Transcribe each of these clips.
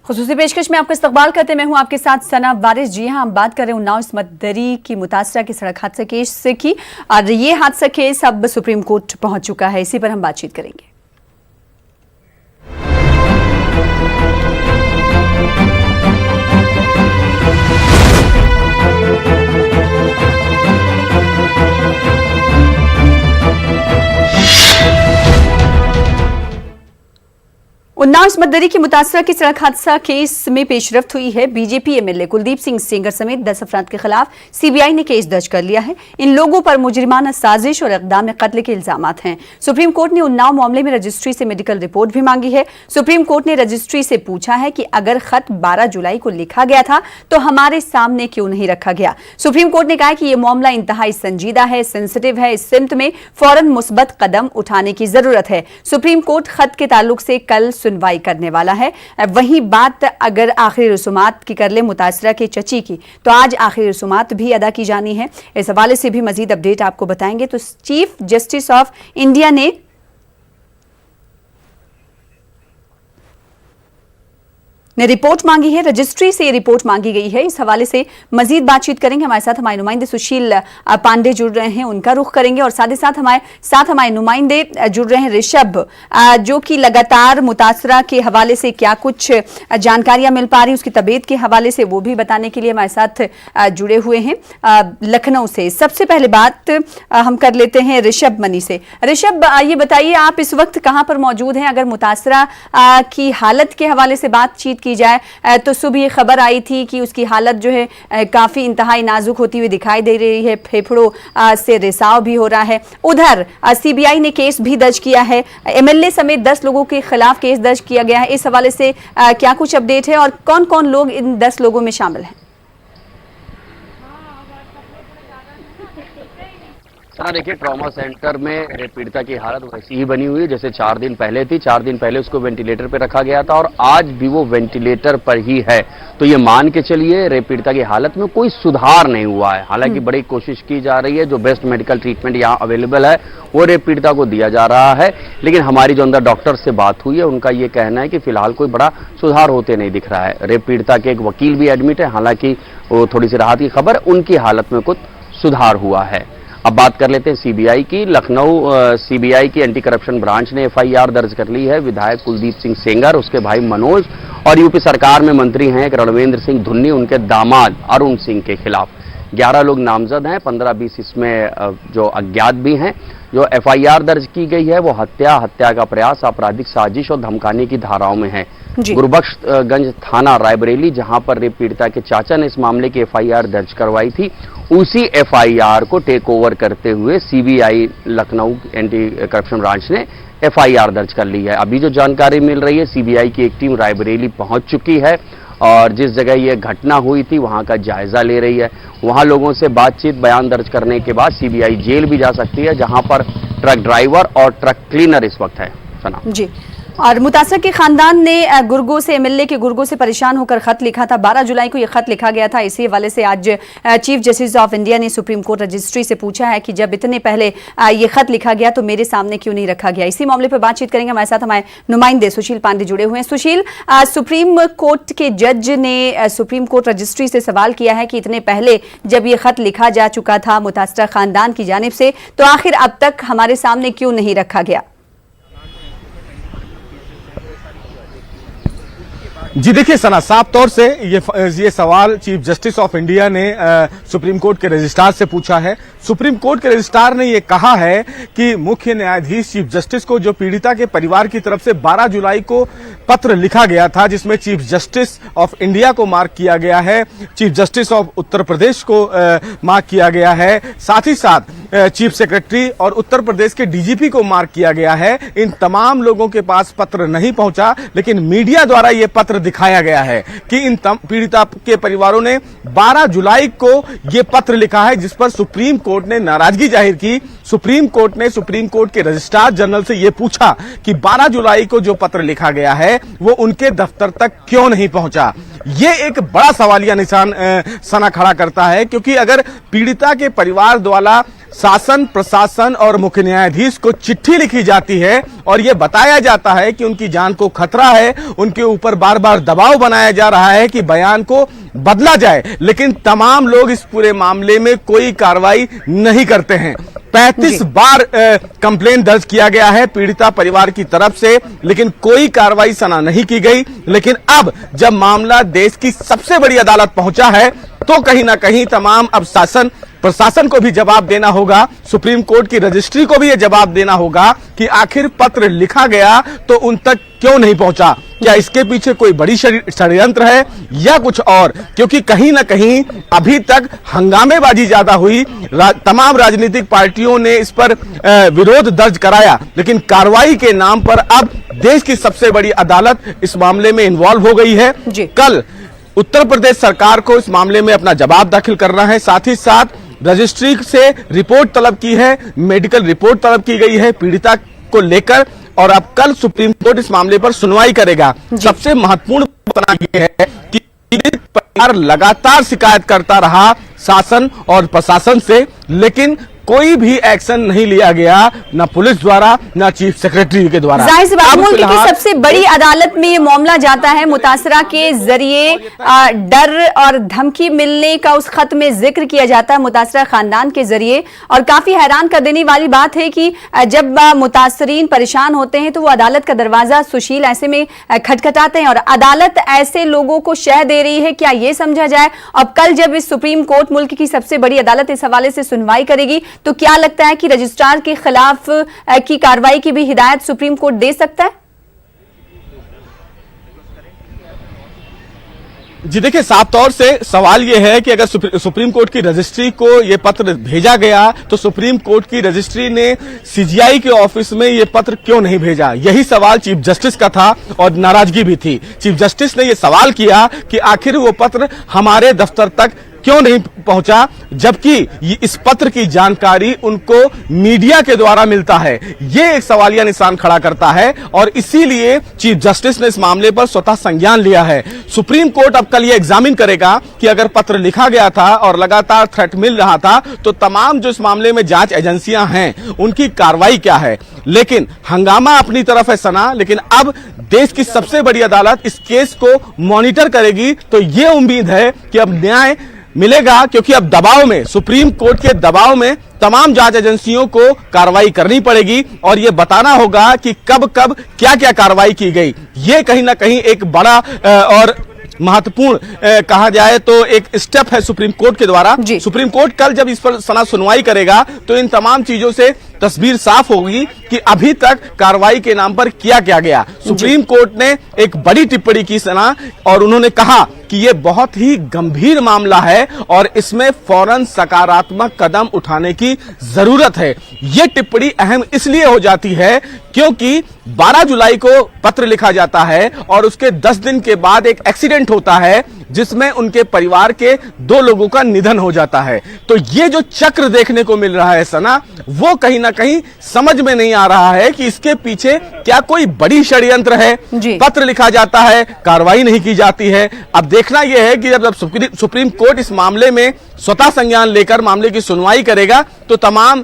खुसूसी पेशकश में आपका इस्तकबाल करते मैं हूं आपके साथ सना वारिस। जी हां, हम बात कर रहे हैं उन्नाव इस्मत दरी की मुतासरा के सड़क हादसा केस की, और ये हादसा केस अब सुप्रीम कोर्ट पहुंच चुका है। इसी पर हम बातचीत करेंगे। उन्नाव इस्मत दरी की मुतासरा की सड़क हादसा केस में पेशरफ्त हुई है। बीजेपी एमएलए कुलदीप सिंह सेंगर समेत 10 अफराद के खिलाफ सीबीआई ने केस दर्ज कर लिया है। इन लोगों पर मुजरिमाना साजिश और इक़दाम कत्ल के इल्जामात हैं। सुप्रीम कोर्ट ने उन्नाव मामले में रजिस्ट्री से मेडिकल रिपोर्ट भी मांगी है। सुप्रीम कोर्ट ने रजिस्ट्री से पूछा है कि अगर खत 12 जुलाई को लिखा गया था तो हमारे सामने क्यों नहीं रखा गया। सुप्रीम कोर्ट ने कहा कि यह मामला इंतहाई संजीदा है, सेंसिटिव है, इस सिमत में फौरन मुस्बत कदम उठाने की जरूरत है। सुप्रीम कोर्ट खत के ताल्लुक से कल सुनवाई करने वाला है। वहीं बात अगर आखिरी रसूमात की कर ले मुतासरा के चची की, तो आज आखिरी रसूमात भी अदा की जानी है। इस हवाले से भी मजीद अपडेट आपको बताएंगे। तो चीफ जस्टिस ऑफ इंडिया ने रिपोर्ट मांगी है, रजिस्ट्री से रिपोर्ट मांगी गई है। इस हवाले से मजीद बातचीत करेंगे। हमारे साथ हमारे नुमाइंदे सुशील पांडे जुड़ रहे हैं, उनका रुख करेंगे, और साथ ही साथ हमारे नुमाइंदे जुड़ रहे हैं ऋषभ, जो कि लगातार मुतासरा के हवाले से क्या कुछ जानकारियां मिल पा रही उसकी तबीयत के हवाले से वो भी बताने के लिए हमारे साथ जुड़े हुए हैं लखनऊ से। सबसे पहले बात हम कर लेते हैं ऋषभ मनी से। ऋषभ, ये बताइए आप इस वक्त कहां पर मौजूद हैं? अगर मुतासरा की हालत के हवाले से बातचीत की जाए तो सुबह ये खबर आई थी कि उसकी हालत जो है काफी इंतहाई नाजुक होती हुई दिखाई दे रही है, फेफड़ों से रिसाव भी हो रहा है। उधर सीबीआई ने केस भी दर्ज किया है, एमएलए समेत 10 लोगों के खिलाफ केस दर्ज किया गया है। इस हवाले से क्या कुछ अपडेट है और कौन कौन लोग इन 10 लोगों में शामिल हैं? देखिए, ट्रॉमा सेंटर में पीड़िता की हालत वैसी ही बनी हुई है जैसे 4 दिन पहले थी। 4 दिन पहले उसको वेंटिलेटर पर रखा गया था और आज भी वो वेंटिलेटर पर ही है। तो ये मान के चलिए रेप पीड़िता की हालत में कोई सुधार नहीं हुआ है। हालांकि बड़ी कोशिश की जा रही है, जो बेस्ट मेडिकल ट्रीटमेंट यहाँ अवेलेबल है वो रेप पीड़िता को दिया जा रहा है। लेकिन हमारी जो अंदर डॉक्टर से बात हुई है उनका ये कहना है कि फिलहाल कोई बड़ा सुधार होते नहीं दिख रहा है। रेप पीड़िता के एक वकील भी एडमिट है, हालांकि वो थोड़ी सी राहत की खबर, उनकी हालत में कुछ सुधार हुआ है। अब बात कर लेते हैं सीबीआई की। लखनऊ सीबीआई की एंटी करप्शन ब्रांच ने एफआईआर दर्ज कर ली है विधायक कुलदीप सिंह सेंगर, उसके भाई मनोज और यूपी सरकार में मंत्री हैं रणवेंद्र सिंह धुन्नी, उनके दामाद अरुण सिंह के खिलाफ। 11 लोग नामजद हैं, 15-20 इसमें जो अज्ञात भी हैं। जो एफआईआर दर्ज की गई है वो हत्या का प्रयास, आपराधिक साजिश और धमकाने की धाराओं में है। गुरुबख्शगंज थाना रायबरेली, जहां पर रेप पीड़िता के चाचा ने इस मामले की एफआईआर दर्ज करवाई थी, उसी एफआईआर को टेक ओवर करते हुए CBI Lucknow anti corruption branch ने एफआईआर दर्ज कर ली है। अभी जो जानकारी मिल रही है, सीबीआई की एक टीम रायबरेली पहुंच चुकी है और जिस जगह ये घटना हुई थी वहां का जायजा ले रही है। वहां लोगों से बातचीत, बयान दर्ज करने के बाद सीबीआई जेल भी जा सकती है, जहां पर ट्रक ड्राइवर और ट्रक क्लीनर इस वक्त है। सना जी, और मुतासर के खानदान ने गुर्गो से, एमएलए के गुर्गो से परेशान होकर खत लिखा था। 12 जुलाई को यह खत लिखा गया था। इसी हवाले से आज चीफ जस्टिस ऑफ इंडिया ने सुप्रीम कोर्ट रजिस्ट्री से पूछा है कि जब इतने पहले ये खत लिखा गया तो मेरे सामने क्यों नहीं रखा गया। इसी मामले पर बातचीत करेंगे। हमारे साथ हमारे नुमाइंदे सुशील पांडे जुड़े हुए हैं। सुशील, सुप्रीम कोर्ट के जज ने सुप्रीम कोर्ट रजिस्ट्री से सवाल किया है कि इतने पहले जब ये खत लिखा जा चुका था मुतासरा खानदान की जानिब से, तो आखिर अब तक हमारे सामने क्यों नहीं रखा गया? जी देखिए सना, साफ तौर से ये सवाल चीफ जस्टिस ऑफ इंडिया ने सुप्रीम कोर्ट के रजिस्ट्रार से पूछा है। सुप्रीम कोर्ट के रजिस्ट्रार ने ये कहा है कि मुख्य न्यायाधीश चीफ जस्टिस को जो पीड़िता के परिवार की तरफ से 12 जुलाई को पत्र लिखा गया था, जिसमें चीफ जस्टिस ऑफ इंडिया को मार्क किया गया है, chief justice of Uttar Pradesh को मार्क किया गया है, साथ ही साथ चीफ सेक्रेटरी और उत्तर प्रदेश के डीजीपी को मार्क किया गया है। इन तमाम लोगों के पास पत्र नहीं पहुंचा, लेकिन मीडिया द्वारा यह पत्र दिखाया गया है कि इन पीड़िता के परिवारों ने 12 जुलाई को यह पत्र लिखा है, जिस पर सुप्रीम कोर्ट ने नाराजगी जाहिर की। सुप्रीम कोर्ट ने सुप्रीम कोर्ट के रजिस्ट्रार जनरल से यह पूछा कि 12 जुलाई को जो पत्र लिखा गया है वो उनके दफ्तर तक क्यों नहीं पहुंचा। ये एक बड़ा सवालिया निशान सना खड़ा करता है, क्योंकि अगर पीड़िता के परिवार द्वारा शासन प्रशासन और मुख्य न्यायाधीश को चिट्ठी लिखी जाती है और यह बताया जाता है कि उनकी जान को खतरा है, उनके ऊपर बार बार दबाव बनाया जा रहा है कि बयान को बदला जाए, लेकिन तमाम लोग इस पूरे मामले में कोई कार्रवाई नहीं करते हैं। 35 बार कंप्लेंट दर्ज किया गया है पीड़िता परिवार की तरफ से, लेकिन कोई कार्रवाई सना नहीं की गई। लेकिन अब जब मामला देश की सबसे बड़ी अदालत पहुंचा है तो कहीं ना कहीं तमाम अब शासन प्रशासन को भी जवाब देना होगा, सुप्रीम कोर्ट की रजिस्ट्री को भी यह जवाब देना होगा कि आखिर पत्र लिखा गया तो उन तक क्यों नहीं पहुंचा। क्या इसके पीछे कोई बड़ी षड्यंत्र है या कुछ और? क्योंकि कहीं ना कहीं अभी तक हंगामेबाजी ज्यादा हुई, तमाम राजनीतिक पार्टियों ने इस पर विरोध दर्ज कराया, लेकिन कार्रवाई के नाम पर अब देश की सबसे बड़ी अदालत इस मामले में इन्वॉल्व हो गई है। कल उत्तर प्रदेश सरकार को इस मामले में अपना जवाब दाखिल करना है, साथ ही साथ रजिस्ट्री से रिपोर्ट तलब की है, मेडिकल रिपोर्ट तलब की गई है पीड़िता को लेकर, और अब कल सुप्रीम कोर्ट इस मामले पर सुनवाई करेगा। सबसे महत्वपूर्ण बात यह है कि परिवार लगातार शिकायत करता रहा शासन और प्रशासन से, लेकिन कोई भी एक्शन नहीं लिया गया, न पुलिस द्वारा न चीफ सेक्रेटरी के द्वारा। जाहिर सी बात, मुल्क की सबसे बड़ी अदालत में ये मामला जाता है। मुतासरा के जरिए डर और धमकी मिलने का उस खत में जिक्र किया जाता है मुतासरा खानदान के जरिए, और काफी हैरान कर देने वाली बात है कि जब मुतासरीन परेशान होते हैं तो वो अदालत का दरवाजा सुशील ऐसे में खटखटाते हैं और अदालत ऐसे लोगों को शह दे रही है। क्या ये समझा जाए? अब कल जब इस सुप्रीम कोर्ट, मुल्क की सबसे बड़ी अदालत, इस हवाले से सुनवाई करेगी तो क्या लगता है कि रजिस्ट्रार के खिलाफ की कार्रवाई की भी हिदायत सुप्रीम कोर्ट दे सकता है? जी देखिए, साफ तौर से सवाल यह है कि अगर सुप्रीम कोर्ट की रजिस्ट्री को यह पत्र भेजा गया तो सुप्रीम कोर्ट की रजिस्ट्री ने सीजीआई के ऑफिस में यह पत्र क्यों नहीं भेजा। यही सवाल चीफ जस्टिस का था और नाराजगी भी थी। चीफ जस्टिस ने यह सवाल किया कि आखिर वो पत्र हमारे दफ्तर तक क्यों नहीं पहुंचा, जबकि इस पत्र की जानकारी उनको मीडिया के द्वारा मिलता है। ये एक सवालिया निशान खड़ा करता है और इसीलिए चीफ जस्टिस ने इस मामले पर स्वतः संज्ञान लिया है। सुप्रीम कोर्ट अब कल ये एग्जामिन करेगा कि अगर पत्र लिखा गया था और लगातार थ्रेट मिल रहा था तो तमाम जो इस मामले में जांच एजेंसियां हैं उनकी कार्रवाई क्या है। लेकिन हंगामा अपनी तरफ है सना, लेकिन अब देश की सबसे बड़ी अदालत इस केस को मॉनिटर करेगी तो ये उम्मीद है कि अब न्याय मिलेगा, क्योंकि अब दबाव में, सुप्रीम कोर्ट के दबाव में तमाम जांच एजेंसियों को कार्रवाई करनी पड़ेगी और यह बताना होगा कि कब कब क्या क्या कार्रवाई की गई। ये कहीं ना कहीं एक बड़ा और महत्वपूर्ण कहा जाए तो एक स्टेप है सुप्रीम कोर्ट के द्वारा। सुप्रीम कोर्ट कल जब इस पर सना सुनवाई करेगा तो इन तमाम चीजों से तस्वीर साफ होगी कि अभी तक कार्रवाई के नाम पर किया क्या गया। सुप्रीम कोर्ट ने एक बड़ी टिप्पणी की सना और उन्होंने कहा कि यह बहुत ही गंभीर मामला है और इसमें फौरन सकारात्मक कदम उठाने की जरूरत है। यह टिप्पणी अहम इसलिए हो जाती है क्योंकि 12 जुलाई को पत्र लिखा जाता है और उसके 10 दिन के बाद एक एक्सीडेंट होता है जिसमें उनके परिवार के 2 लोगों का निधन हो जाता है। तो ये जो चक्र देखने को मिल रहा है सना, वो कहीं ना कहीं समझ में नहीं आ रहा है कि इसके पीछे क्या कोई बड़ी षड्यंत्र है। पत्र लिखा जाता है, कार्रवाई नहीं की जाती है। अब देखना यह है कि जब सुप्रीम कोर्ट इस मामले में स्वतः संज्ञान लेकर मामले की सुनवाई करेगा तो तमाम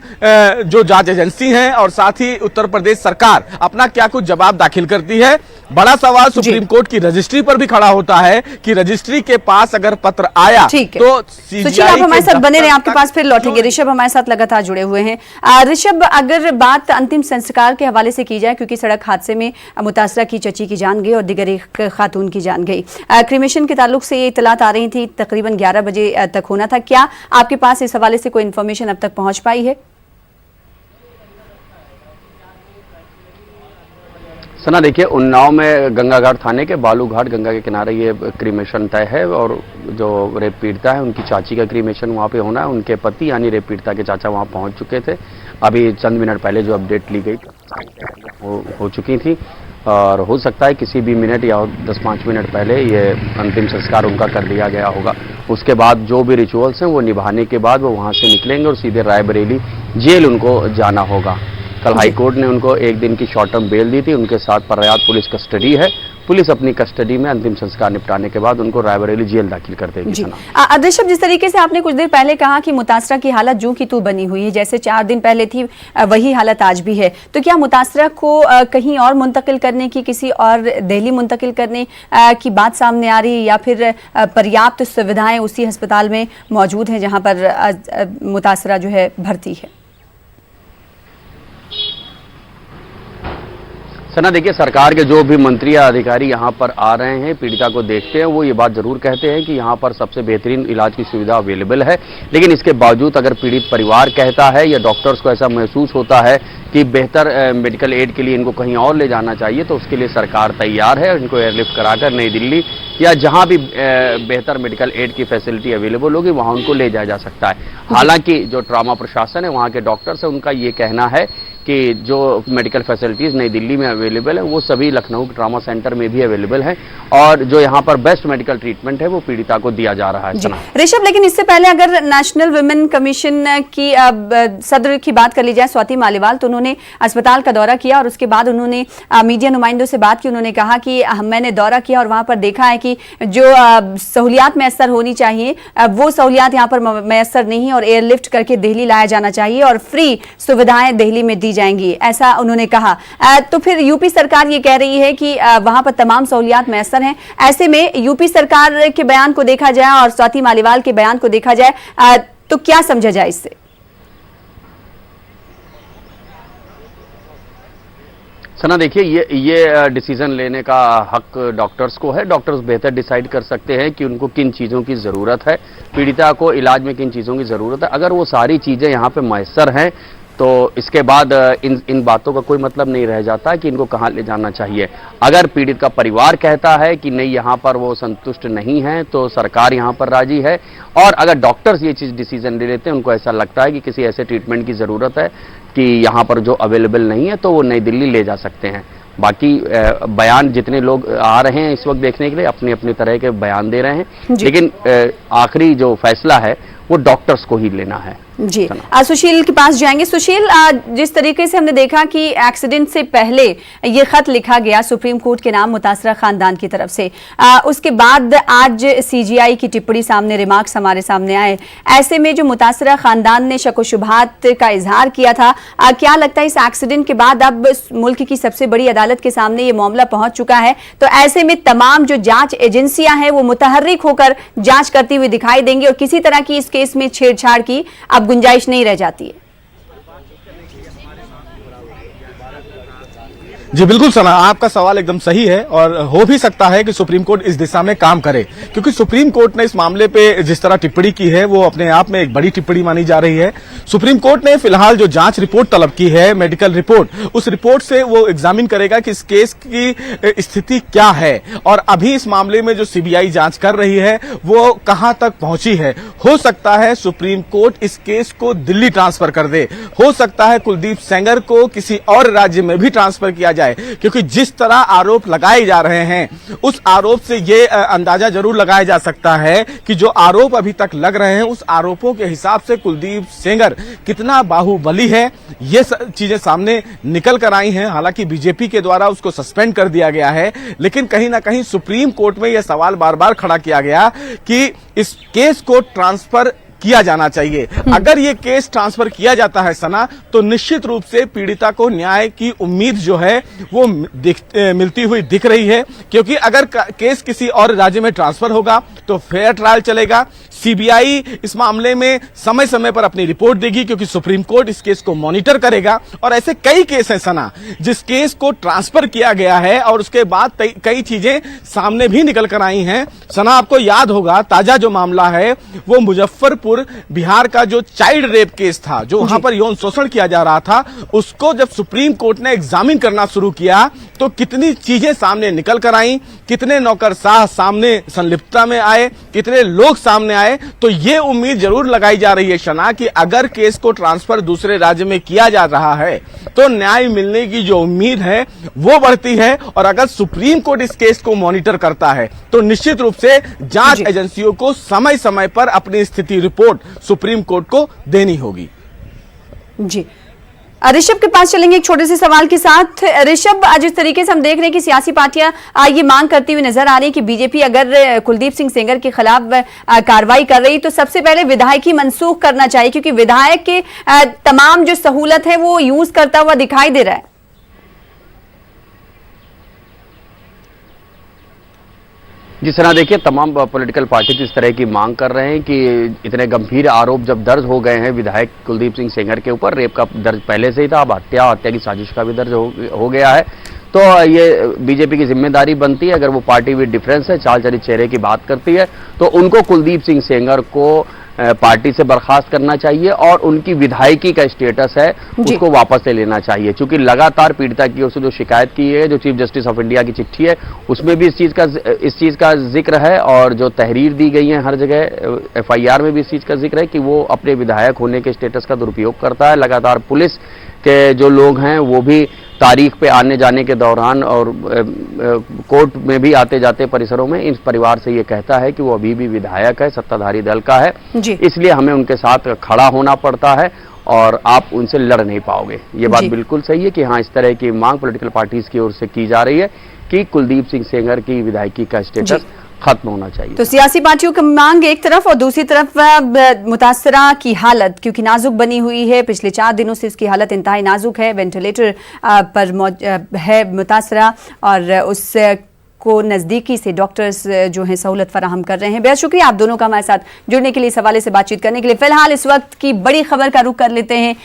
जो जांच एजेंसी हैं और साथ ही उत्तर प्रदेश सरकार अपना क्या कुछ जवाब दाखिल करती है। बड़ा सवाल सुप्रीम कोर्ट की रजिस्ट्री पर भी खड़ा होता है कि रजिस्ट्री के पास अगर पत्र आया तो सुशील, आप हमारे साथ बने रहे, आपके पास फिर लौटेंगे। ऋषभ हमारे साथ लगातार जुड़े हुए हैं। ऋषभ, अगर बात अंतिम संस्कार के हवाले से की जाए, क्योंकि सड़क हादसे में मुतासरा की चची की जान गई और दिगर एक खातून की जान गई, क्रीमेशन के ताल्लुक से ये इतलात आ रही थी तकरीबन 11 बजे तक होना था। क्या आपके पास इस हवाले से कोई इंफॉर्मेशन अब तक पहुंच पाई है? सना देखिए, उन्नाव में गंगा घाट थाने के बालू घाट गंगा के किनारे ये क्रीमेशन तय है और जो रेप पीड़िता है उनकी चाची का क्रीमेशन वहाँ पे होना है। उनके पति यानी रेप पीड़िता के चाचा वहाँ पहुँच चुके थे। अभी चंद मिनट पहले जो अपडेट ली गई हो चुकी थी और हो सकता है किसी भी मिनट या 10-5 मिनट पहले ये अंतिम संस्कार उनका कर दिया गया होगा। उसके बाद जो भी रिचुअल्स हैं वो निभाने के बाद वो वहाँ से निकलेंगे और सीधे रायबरेली जेल उनको जाना होगा। कल हाईकोर्ट ने उनको 1 दिन की शॉर्ट टर्म बेल दी थी। उनके साथ पर्याप्त पुलिस कस्टडी है। पुलिस अपनी कस्टडी में अंतिम संस्कार निपटाने के बाद उनको रायबरेली जेल दाखिल कर देगी। जी अदृश्य, जिस तरीके से आपने कुछ देर पहले कहा कि मुतासरा की हालत जू की तू बनी हुई है, जैसे 4 दिन पहले थी वही हालत आज भी है, तो क्या मुतासरा को कहीं और मुंतकिल करने की, किसी और दिल्ली मुंतकिल करने की बात सामने आ रही है, या फिर पर्याप्त सुविधाएं उसी अस्पताल में मौजूद हैं जहां पर मुतासरा जो है भर्ती है? सना देखिए, सरकार के जो भी मंत्री या अधिकारी यहाँ पर आ रहे हैं, पीड़िता को देखते हैं, वो ये बात जरूर कहते हैं कि यहाँ पर सबसे बेहतरीन इलाज की सुविधा अवेलेबल है। लेकिन इसके बावजूद अगर पीड़ित परिवार कहता है या डॉक्टर्स को ऐसा महसूस होता है कि बेहतर मेडिकल एड के लिए इनको कहीं और ले जाना चाहिए, तो उसके लिए सरकार तैयार है। इनको एयरलिफ्ट कराकर नई दिल्ली या जहां भी बेहतर मेडिकल एड की फैसिलिटी अवेलेबल होगी वहां उनको ले जाया जा सकता है। हालांकि जो ट्रॉमा प्रशासन है, वहां के डॉक्टर्स है, उनका ये कहना है कि जो मेडिकल फैसिलिटीज नई दिल्ली में अवेलेबल है वो सभी लखनऊ के ट्रॉमा सेंटर में भी अवेलेबल है, और जो यहाँ पर बेस्ट मेडिकल ट्रीटमेंट है वो पीड़िता को दिया जा रहा है। ऋषभ, लेकिन इससे पहले अगर नेशनल वुमेन कमीशन की सदर की बात कर ली जाए, स्वाति मालीवाल, तो उन्होंने अस्पताल का दौरा किया और उसके बाद उन्होंने मीडिया नुमाइंदों से बात की। उन्होंने कहा कि मैंने दौरा किया और वहां पर देखा है कि जो सहूलियात मैसर होनी चाहिए वो सहूलियात यहाँ पर मैसर नहीं, और एयरलिफ्ट करके दिल्ली लाया जाना चाहिए और फ्री सुविधाएं दिल्ली में जाएंगी, ऐसा उन्होंने कहा। तो फिर यूपी सरकार ये कह रही है कि वहां पर तमाम सहूलियात मैसर हैं। ऐसे में यूपी सरकार के बयान को देखा जाए और स्वाति मालीवाल के बयान को देखा जाए तो क्या समझा जाए इससे? सना देखिए, ये डिसीजन लेने का हक डॉक्टर्स को है। डॉक्टर्स बेहतर डिसाइड कर सकते हैं कि उनको किन चीज़ों की ज़रूरत है, पीड़िता को इलाज में किन चीज़ों की ज़रूरत है। अगर वो सारी चीज़ें यहाँ पे मैसर हैं तो इसके बाद इन बातों का कोई मतलब नहीं रह जाता कि इनको कहाँ ले जाना चाहिए। अगर पीड़ित का परिवार कहता है कि नहीं, यहाँ पर वो संतुष्ट नहीं है, तो सरकार यहाँ पर राजी है। और अगर डॉक्टर्स ये चीज़ डिसीजन ले लेते हैं, उनको ऐसा लगता है कि किसी ऐसे ट्रीटमेंट की ज़रूरत है कि यहाँ पर जो अवेलेबल नहीं है, तो वो नई दिल्ली ले जा सकते हैं। बाकी बयान जितने लोग आ रहे हैं इस वक्त देखने के लिए, अपने अपने तरह के बयान दे रहे हैं, लेकिन आखिरी जो फैसला है वो डॉक्टर्स को ही लेना है। जी सुशील के पास जाएंगे। सुशील, जिस तरीके से हमने देखा कि एक्सीडेंट से पहले ये खत लिखा गया सुप्रीम कोर्ट के नाम मुतासरा खानदान की तरफ से, उसके बाद आज सीजीआई की टिप्पणी सामने, रिमार्क्स हमारे सामने आए। ऐसे में जो मुतासरा खानदान ने शक व शुबहात का इजहार किया था, क्या लगता है इस एक्सीडेंट के बाद अब मुल्क की सबसे बड़ी अदालत के सामने ये मामला पहुंच चुका है, तो ऐसे में तमाम जो जांच एजेंसियां हैं वो मुतहर्रिक होकर जांच करती हुई दिखाई देंगी और किसी तरह की इस केस में छेड़छाड़ की अब गुंजाइश नहीं रह जाती है? जी बिल्कुल सना, आपका सवाल एकदम सही है और हो भी सकता है कि सुप्रीम कोर्ट इस दिशा में काम करे, क्योंकि सुप्रीम कोर्ट ने इस मामले पे जिस तरह टिप्पणी की है वो अपने आप में एक बड़ी टिप्पणी मानी जा रही है। सुप्रीम कोर्ट ने फिलहाल जो जांच रिपोर्ट तलब की है, मेडिकल रिपोर्ट, उस रिपोर्ट से वो एग्जामिन करेगा कि इस केस की स्थिति क्या है और अभी इस मामले में जो सीबीआई जांच कर रही है वो कहां तक पहुंची है। हो सकता है सुप्रीम कोर्ट इस केस को दिल्ली ट्रांसफर कर दे, हो सकता है कुलदीप सेंगर को किसी और राज्य में भी ट्रांसफर किया, क्योंकि जिस तरह आरोप लगाए जा रहे हैं उस आरोप से ये अंदाजा जरूर लगाया जा सकता है कि जो आरोप अभी तक लग रहे हैं उस आरोपों के हिसाब से कुलदीप सेंगर कितना बाहुबली है, ये चीजें सामने निकल कर आई हैं। हालांकि बीजेपी के द्वारा उसको सस्पेंड कर दिया गया है, लेकिन कहीं ना कहीं सुप्रीम कोर्ट में यह सवाल बार बार खड़ा किया गया कि इस केस को ट्रांसफर किया जाना चाहिए। अगर ये केस ट्रांसफर किया जाता है सना, तो निश्चित रूप से पीड़िता को न्याय की उम्मीद जो है वो मिलती हुई दिख रही है, क्योंकि अगर केस किसी और राज्य में ट्रांसफर होगा तो फेयर ट्रायल चलेगा। सीबीआई इस मामले में समय समय पर अपनी रिपोर्ट देगी, क्योंकि सुप्रीम कोर्ट इस केस को मॉनिटर करेगा। और ऐसे कई केस हैं सना जिस केस को ट्रांसफर किया गया है और उसके बाद कई चीजें सामने भी निकल कर आई हैं। सना, आपको याद होगा ताजा जो मामला है वो मुजफ्फरपुर बिहार का जो चाइल्ड रेप केस था, जो वहां पर यौन शोषण किया जा रहा था, उसको जब सुप्रीम कोर्ट ने एग्जामिन करना शुरू किया तो कितनी चीजें सामने निकल कर आई, कितने नौकरशाह सामने संलिप्तता में आए, कितने लोग सामने आए। तो ये उम्मीद जरूर लगाई जा रही है शना कि अगर केस को ट्रांसफर दूसरे राज्य में किया जा रहा है तो न्याय मिलने की जो उम्मीद है वो बढ़ती है। और अगर सुप्रीम कोर्ट इस केस को मॉनिटर करता है तो निश्चित रूप से जांच एजेंसियों को समय समय पर अपनी स्थिति रिपोर्ट सुप्रीम कोर्ट को देनी होगी। जी ऋषभ के पास चलेंगे एक छोटे से सवाल के साथ। ऋषभ, आज इस तरीके से हम देख रहे हैं कि सियासी पार्टियां ये मांग करती हुई नजर आ रही है कि बीजेपी अगर कुलदीप सिंह सेंगर के खिलाफ कार्रवाई कर रही तो सबसे पहले विधायक ही मनसूख करना चाहिए, क्योंकि विधायक के तमाम जो सहूलत है वो यूज करता हुआ दिखाई दे रहा है। जिस तरह देखिए तमाम पॉलिटिकल पार्टी इस तरह की मांग कर रहे हैं कि इतने गंभीर आरोप जब दर्ज हो गए हैं विधायक कुलदीप सिंह सेंगर के ऊपर, रेप का दर्ज पहले से ही था, अब हत्या की साजिश का भी दर्ज हो गया है, तो ये बीजेपी की जिम्मेदारी बनती है, अगर वो पार्टी विद डिफरेंस है, चाल चलित चेहरे की बात करती है, तो उनको कुलदीप सिंह सेंगर को पार्टी से बर्खास्त करना चाहिए और उनकी विधायकी का स्टेटस है उसको वापस ले लेना चाहिए। क्योंकि लगातार पीड़िता की ओर से जो शिकायत की है, जो चीफ जस्टिस ऑफ इंडिया की चिट्ठी है, उसमें भी इस चीज का जिक्र है, और जो तहरीर दी गई है हर जगह एफआईआर में भी इस चीज का जिक्र है कि वो अपने विधायक होने के स्टेटस का दुरुपयोग करता है। लगातार पुलिस के जो लोग हैं वो भी तारीख पे आने जाने के दौरान और कोर्ट में भी आते जाते परिसरों में इस परिवार से ये कहता है कि वो अभी भी विधायक है, सत्ताधारी दल का है, इसलिए हमें उनके साथ खड़ा होना पड़ता है और आप उनसे लड़ नहीं पाओगे। ये बात बिल्कुल सही है कि हाँ, इस तरह की मांग पॉलिटिकल पार्टीज की ओर से की जा रही है कि कुलदीप सिंह सेंगर की विधायकी का स्टेटस खत्म होना चाहिए। तो सियासी पार्टियों की मांग एक तरफ और दूसरी तरफ मुतासरा की हालत क्योंकि नाजुक बनी हुई है, पिछले 4 दिनों से उसकी हालत इंतहाई नाजुक है, वेंटिलेटर पर है मुतासरा और उस को नजदीकी से डॉक्टर्स जो हैं सहूलत फराहम कर रहे हैं। बेहद शुक्रिया आप दोनों का हमारे साथ जुड़ने के लिए, इस हवाले से बातचीत करने के लिए। फिलहाल इस वक्त की बड़ी खबर का रुख कर लेते हैं